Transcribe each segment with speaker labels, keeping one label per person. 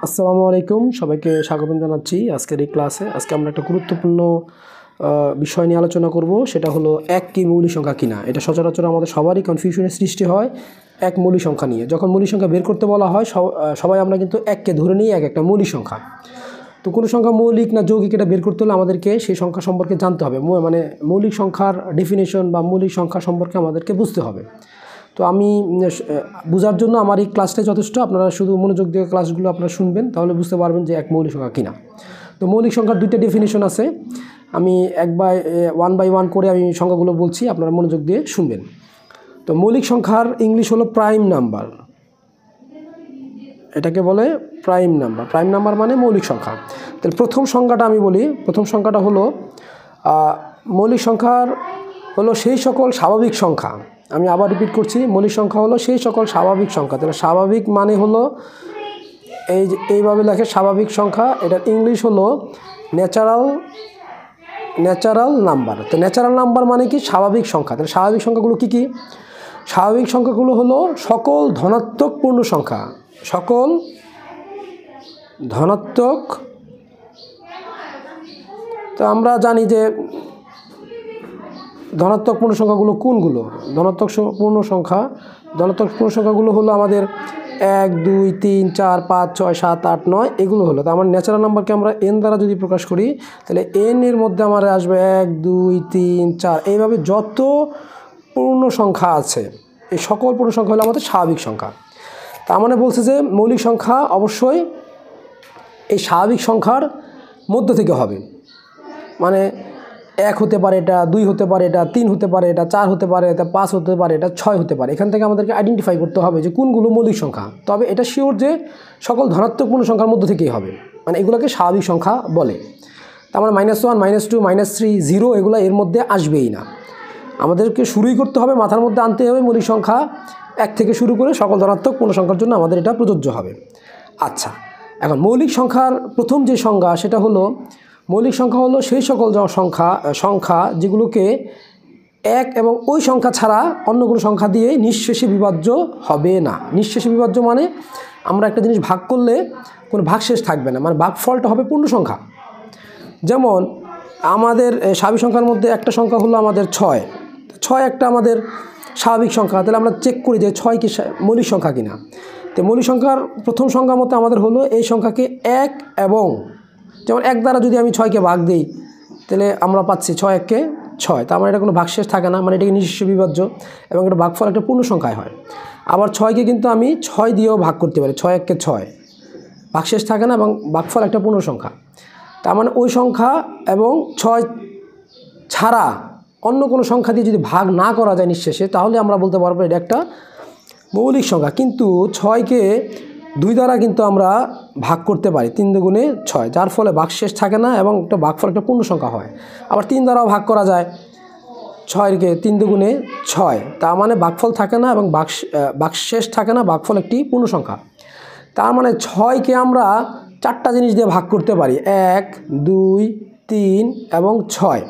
Speaker 1: আসসালামু আলাইকুম, সবাইকে স্বাগতম জানাচ্ছি আজকের এই ক্লাসে। আজকে আমরা একটা গুরুত্বপূর্ণ বিষয় নিয়ে আলোচনা করব, সেটা হলো এক কি মৌলিক সংখ্যা কিনা। এটা সচরাচর আমাদের সবারই কনফিউশনের সৃষ্টি হয় এক মৌলিক সংখ্যা নিয়ে। যখন মৌলিক সংখ্যা বের করতে বলা হয় সবাই আমরা কিন্তু এককে ধরে নিই এক একটা মৌলিক সংখ্যা। তো কোনো সংখ্যা মৌলিক না যৌগিক এটা বের করতে হলে আমাদেরকে সেই সংখ্যা সম্পর্কে জানতে হবে, মানে মৌলিক সংখ্যার ডেফিনেশন বা মৌলিক সংখ্যা সম্পর্কে আমাদেরকে বুঝতে হবে। তো আমি বোঝার জন্য আমার এই ক্লাসটাই যথেষ্ট। আপনারা শুধু মনোযোগ দিয়ে ক্লাসগুলো আপনারা শুনবেন, তাহলে বুঝতে পারবেন যে এক মৌলিক সংখ্যা কিনা। তো মৌলিক সংখ্যার দুইটা ডেফিনেশন আছে, আমি ওয়ান বাই ওয়ান করে আমি সংখ্যাগুলো বলছি, আপনারা মনোযোগ দিয়ে শুনবেন। তো মৌলিক সংখ্যার ইংলিশ হলো প্রাইম নাম্বার, এটাকে বলে প্রাইম নাম্বার। প্রাইম নাম্বার মানে মৌলিক সংখ্যা। তাহলে প্রথম সংখ্যাটা আমি বলি। প্রথম সংখ্যাটা হলো মৌলিক সংখ্যার হলো সেই সকল স্বাভাবিক সংখ্যা। আমি আবার রিপিট করছি, মৌলিক সংখ্যা হলো সেই সকল স্বাভাবিক সংখ্যা। তাহলে স্বাভাবিক মানে হলো এইভাবে লেখে স্বাভাবিক সংখ্যা, এটার ইংলিশ হলো ন্যাচারাল নাম্বার। তো ন্যাচারাল নাম্বার মানে কি? স্বাভাবিক সংখ্যা। তাহলে স্বাভাবিক সংখ্যাগুলো কি কি? স্বাভাবিক সংখ্যাগুলো হলো সকল ধনাত্মক পূর্ণ সংখ্যা। সকল ধনাত্মক, তো আমরা জানি যে ধনাত্মক পূর্ণ সংখ্যাগুলো কোনগুলো? ধনাত্মক পূর্ণ সংখ্যাগুলো হলো আমাদের 1, 2, 3, 4, 5, 6, 7, 8, 9 এগুলো হলো। তো আমার ন্যাচারাল নাম্বারকে আমরা n দ্বারা যদি প্রকাশ করি, তাহলে n এর মধ্যে আমার আসবে 1, 2, 3, 4, এইভাবে যত পূর্ণ সংখ্যা আছে এই সকল পূর্ণ সংখ্যা হলো আমাদের স্বাভাবিক সংখ্যা। তার মানে বলছে যে মৌলিক সংখ্যা অবশ্যই এই স্বাভাবিক সংখ্যার মধ্য থেকে হবে। মানে 1 হতে পারে, এটা 2 হতে পারে, এটা 3 হতে পারে, এটা 4 হতে পারে, এটা 5 হতে পারে, এটা 6 হতে পারে। এখান থেকে আমাদেরকে আইডেন্টিফাই করতে হবে যে কোনগুলো মৌলিক সংখ্যা। তবে এটা শিওর যে সকল ধনাত্মক পূর্ণ সংখ্যার মধ্য থেকেই হবে, মানে এগুলোকে স্বাভাবিক সংখ্যা বলে। তার মানে -1, -2, -3, 0 এগুলো এর মধ্যে আসবেই না। আমাদেরকে শুরুই করতে হবে, মাথার মধ্যে আনতে হবে মৌলিক সংখ্যা 1 থেকে শুরু করে সকল ধনাত্মক পূর্ণ সংখ্যার জন্য আমাদের এটা প্রযোজ্য হবে। আচ্ছা, এখন মৌলিক সংখ্যার প্রথম যে সংজ্ঞা সেটা হলো, মৌলিক সংখ্যা হলো সেই সকল সংখ্যা যেগুলোকে এক এবং ওই সংখ্যা ছাড়া অন্য কোনো সংখ্যা দিয়ে নিঃশেষে বিভাজ্য হবে না। নিঃশেষে বিভাজ্য মানে আমরা একটা জিনিস ভাগ করলে কোনো ভাগশেষ থাকবে না, মানে ভাগফলটা হবে পূর্ণ সংখ্যা। যেমন আমাদের স্বাভাবিক সংখ্যার মধ্যে একটা সংখ্যা হলো আমাদের 6 একটা আমাদের স্বাভাবিক সংখ্যা। তাহলে আমরা চেক করি যে 6 কি মৌলিক সংখ্যা কিনা। তো মৌলিক সংখ্যার প্রথম সংখ্যা মতো আমাদের হলো এই সংখ্যাকে 1 এবং, যেমন 1 দ্বারা যদি আমি 6কে ভাগ দিই, তাহলে আমরা পাচ্ছি 6 1 6। তার মানে এটা কোনো ভাগশেষ থাকে না, মানে এটাকে নিঃশেষ বিভাজ্য এবং এটা ভাগফল একটা পূর্ণ সংখ্যায় হয়। আবার 6কে কিন্তু আমি 6 দিয়েও ভাগ করতে পারি, 6 1 6, ভাগশেষ থাকে না এবং ভাগফল একটা পূর্ণ সংখ্যা। তার মানে ওই সংখ্যা এবং 6 ছাড়া অন্য কোনো সংখ্যা দিয়ে যদি ভাগ না করা যায় নিঃশেষে, তাহলে আমরা বলতে পারবো এটা একটা মৌলিক সংখ্যা। কিন্তু 6কে 2 দ্বারা কিন্তু আমরা ভাগ করতে পারি, 3 দুগুণে 6, যার ফলে ভাগশেষ থাকে না এবং একটা ভাগফল একটা পূর্ণ সংখ্যা হয়। আবার 3 দ্বারাও ভাগ করা যায় 6কে, 3 দুগুণে 6, তার মানে ভাগফল থাকে না এবং ভাগশেষ থাকে না, ভাগফল একটি পূর্ণ সংখ্যা। তার মানে 6কে আমরা 4টা জিনিস দিয়ে ভাগ করতে পারি, 1, 2, 3 এবং 6,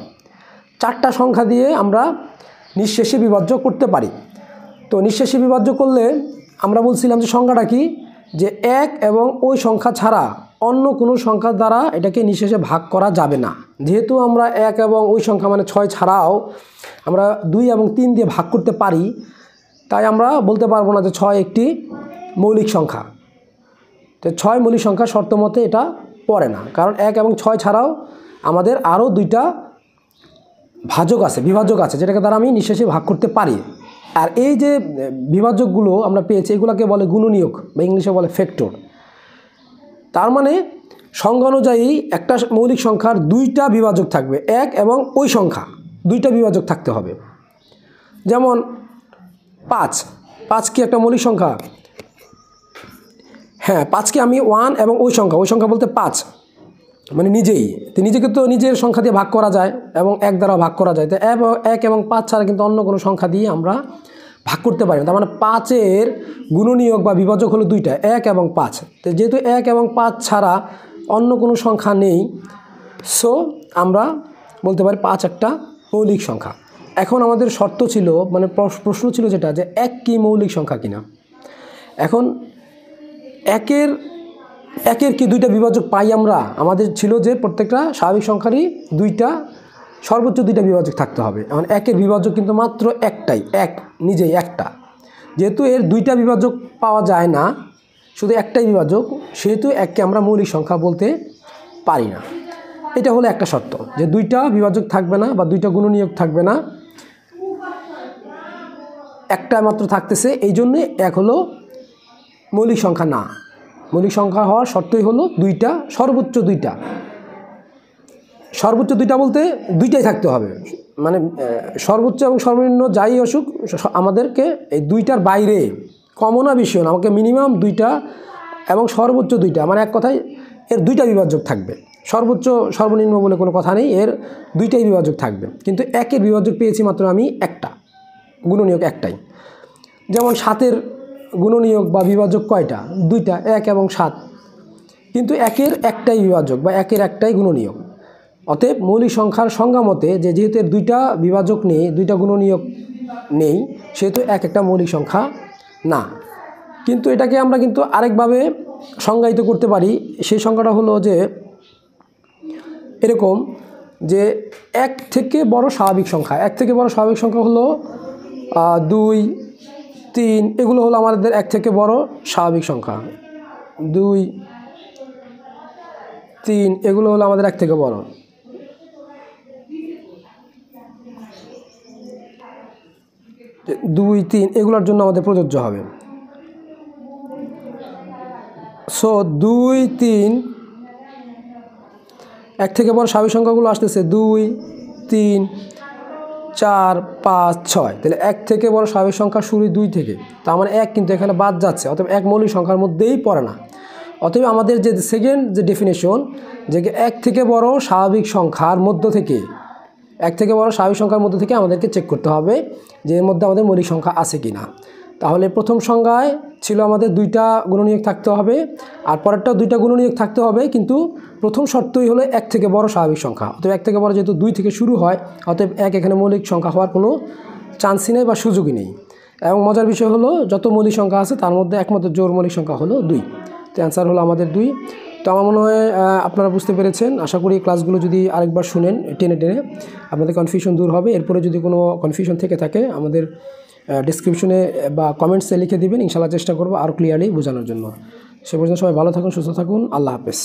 Speaker 1: 4টা সংখ্যা দিয়ে আমরা নিঃশেষে বিভাজ্য করতে পারি। তো নিঃশেষে বিভাজ্য করলে আমরা বলছিলাম যে সংখ্যাটা কি, যে 1 এবং ওই সংখ্যা ছাড়া অন্য কোনো সংখ্যা দ্বারা এটাকে নিঃশেষে ভাগ করা যাবে না। যেহেতু আমরা 1 এবং ওই সংখ্যা মানে 6 ছাড়াও আমরা 2 এবং 3 দিয়ে ভাগ করতে পারি, তাই আমরা বলতে পারবো না যে 6 একটি মৌলিক সংখ্যা। তো 6 মৌলিক সংখ্যা শর্ত মতে এটা পড়ে না, কারণ 1 এবং 6 ছাড়াও আমাদের আরও 2টা বিভাজক আছে যেটাকে দ্বারা আমি নিঃশেষে ভাগ করতে পারি। আর এই যে বিভাজকগুলো আমরা পেয়েছি এগুলোকে বলে গুণনীয়ক বা ইংলিশে বলে ফ্যাক্টর। তার মানে সংখ্যা অনুযায়ী একটা মৌলিক সংখ্যার 2টা বিভাজক থাকবে, 1 এবং ওই সংখ্যা 2টা বিভাজক থাকতে হবে। যেমন 5 কি একটা মৌলিক সংখ্যা? হ্যাঁ, 5কে আমি 1 এবং ওই সংখ্যা বলতে 5, মানে নিজেকে তো নিজের সংখ্যা দিয়ে ভাগ করা যায় এবং 1 দ্বারা ভাগ করা যায়। তো 1 এবং 5 ছাড়া কিন্তু অন্য কোনো সংখ্যা দিয়ে আমরা ভাগ করতে পারি না। তার মানে 5-এর গুণনীয়ক বা বিভাজক হলো 2টা, 1 এবং 5। তো যেহেতু 1 এবং 5 ছাড়া অন্য কোনো সংখ্যা নেই, সো আমরা বলতে পারি 5 একটা মৌলিক সংখ্যা। এখন আমাদের শর্ত ছিল, মানে প্রশ্ন ছিল যেটা, যে 1 কি মৌলিক সংখ্যা কিনা। এখন 1-এর একের কি দুইটা বিভাজক পাই আমরা? আমাদের ছিল যে প্রত্যেকটা স্বাভাবিক সংখ্যারই দুইটা সর্বোচ্চ দুইটা বিভাজক থাকতে হবে। এখন একের বিভাজক কিন্তু মাত্র একটাই, এক নিজেই একটা। যেহেতু এর দুইটা বিভাজক পাওয়া যায় না, শুধু একটাই বিভাজক, সেহেতু এককে আমরা মৌলিক সংখ্যা বলতে পারি না। এটা হলো একটা শর্ত, যে দুইটা বিভাজক থাকবে না বা দুইটা গুণনীয়ক থাকবে না, একটা মাত্র থাকতেছে, এই জন্যে এক হলো মৌলিক সংখ্যা না। মৌলিক সংখ্যা হওয়ার শর্তই হলো দুইটা, সর্বোচ্চ দুইটা। সর্বোচ্চ দুইটা বলতে দুইটাই থাকতে হবে, মানে সর্বোচ্চ এবং সর্বনিম্ন যাই অসুখ আমাদেরকে এই দুইটার বাইরে, কমনা বিষয় না, আমাকে মিনিমাম দুইটা এবং সর্বোচ্চ দুইটা, মানে এক কথায় এর দুইটা বিভাজক থাকবে। সর্বোচ্চ সর্বনিম্ন বলে কোনো কথা নেই, এর দুইটাই বিভাজক থাকবে। কিন্তু একের বিভাজক পেয়েছি মাত্র আমি একটা, গুণনীয়ক একটাই। যেমন 7-এর গুণনীয়ক বা বিভাজক কয়টা? দুইটা, 1 এবং 7। কিন্তু একের একটাই বিভাজক বা একের একটাই গুণনীয়ক। অতএব মৌলিক সংখ্যার সংজ্ঞা মতে যেহেতু এর দুইটা বিভাজক নেই, দুইটা গুণনীয়ক নেই, সেহেতু এক একটা মৌলিক সংখ্যা না। কিন্তু এটাকে আমরা কিন্তু আরেকভাবে সংজ্ঞায়িত করতে পারি। সেই সংখ্যাটা হলো যে এরকম, যে এক থেকে বড় স্বাভাবিক সংখ্যা, এক থেকে বড় স্বাভাবিক সংখ্যা হলো 2, 3, এগুলো হলো আমাদের এক থেকে বড় স্বাভাবিক সংখ্যা। 2, 3 এগুলো হলো আমাদের এক থেকে বড়। 2, 3 এগুলোর জন্য আমাদের প্রযোজ্য হবে। সো 2, 3 এক থেকে বড় স্বাভাবিক সংখ্যাগুলো আসতেছে 2, 3, 4, 5, 6। তাহলে এক থেকে বড় স্বাভাবিক সংখ্যা শুরু 2 থেকে, তার মানে এক কিন্তু এখানে বাদ যাচ্ছে, অতএব এক মৌলিক সংখ্যার মধ্যেই পড়ে না। অতএব আমাদের যে সেকেন্ড যে ডেফিনেশন, যে এক থেকে বড় স্বাভাবিক সংখ্যার মধ্য থেকে, এক থেকে বড় স্বাভাবিক সংখ্যার মধ্য থেকে আমাদেরকে চেক করতে হবে যে এর মধ্যে আমাদের মৌলিক সংখ্যা আছে কি না। তাহলে প্রথম সংজ্ঞায় ছিল আমাদের দুইটা গুণনীয়ক থাকতে হবে, আর পরেরটাও দুইটা গুণনীয়ক থাকতে হবে, কিন্তু প্রথম শর্তই হলো এক থেকে বড় স্বাভাবিক সংখ্যা। অতএব এক থেকে বড় যেহেতু 2 থেকে শুরু হয়, অতএব এক এখানে মৌলিক সংখ্যা হওয়ার কোনো চান্সই নেই বা সুযোগই নেই। এবং মজার বিষয় হলো যত মৌলিক সংখ্যা আছে তার মধ্যে একমাত্র জোড় মৌলিক সংখ্যা হলো 2। তো অ্যান্সার হলো আমাদের 2। তো আমার মনে হয় আপনারা বুঝতে পেরেছেন। আশা করি ক্লাসগুলো যদি আরেকবার শুনেন টেনে টেনে আপনাদের কনফিউশন দূর হবে। এরপরে যদি কোনো কনফিউশন থেকে থাকে আমাদের ডেসক্রিপশনে বা কমেন্টসে লিখে দিবেন, ইনশাআল্লাহ চেষ্টা করব আরও ক্লিয়ারলি বোঝানোর জন্য। সে পর্যন্ত সবাই ভালো থাকুন, সুস্থ থাকুন, আল্লাহ হাফেজ।